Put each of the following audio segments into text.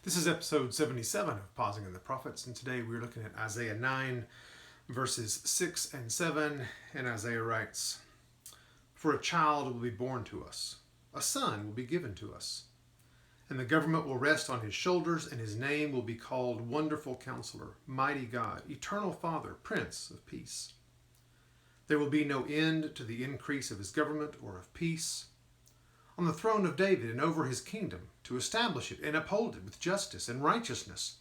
This is episode 77 of Pausing in the Prophets, and today we're looking at Isaiah 9, verses 6 and 7, and Isaiah writes, "For a child will be born to us, a son will be given to us, and the government will rest on his shoulders, and his name will be called Wonderful Counselor, Mighty God, Eternal Father, Prince of Peace. There will be no end to the increase of his government or of peace, on the throne of David and over his kingdom, to establish it and uphold it with justice and righteousness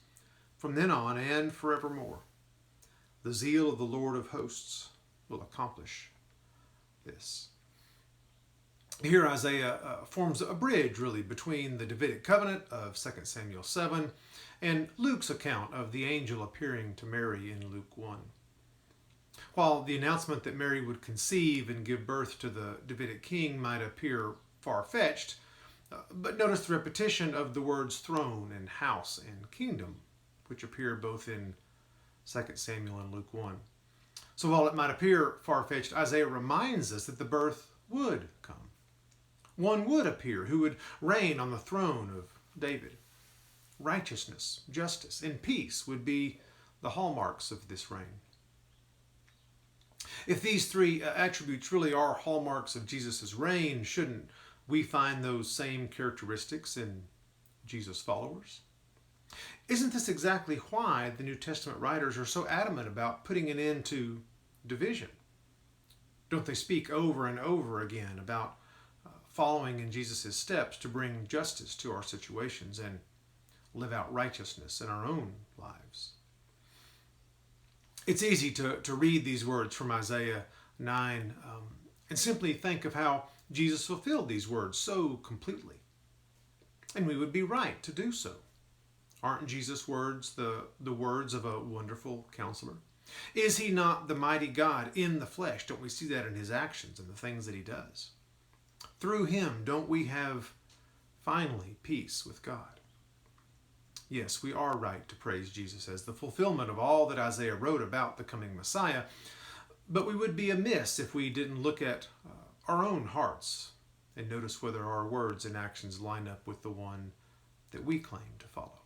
from then on and forevermore. The zeal of the Lord of hosts will accomplish this." Here Isaiah forms a bridge, really, between the Davidic covenant of 2 Samuel 7 and Luke's account of the angel appearing to Mary in Luke 1. While the announcement that Mary would conceive and give birth to the Davidic king might appear far-fetched, but notice the repetition of the words throne and house and kingdom, which appear both in 2 Samuel and Luke 1. So while it might appear far-fetched, Isaiah reminds us that the birth would come. One would appear who would reign on the throne of David. Righteousness, justice, and peace would be the hallmarks of this reign. If these three attributes really are hallmarks of Jesus' reign, shouldn't we find those same characteristics in Jesus' followers? Isn't this exactly why the New Testament writers are so adamant about putting an end to division? Don't they speak over and over again about following in Jesus' steps to bring justice to our situations and live out righteousness in our own lives? It's easy to read these words from Isaiah 9 and simply think of how Jesus fulfilled these words so completely. And we would be right to do so. Aren't Jesus' words the words of a wonderful counselor? Is he not the mighty God in the flesh? Don't we see that in his actions and the things that he does? Through him, don't we have finally peace with God? Yes, we are right to praise Jesus as the fulfillment of all that Isaiah wrote about the coming Messiah, but we would be amiss if we didn't look at our own hearts and notice whether our words and actions line up with the one that we claim to follow.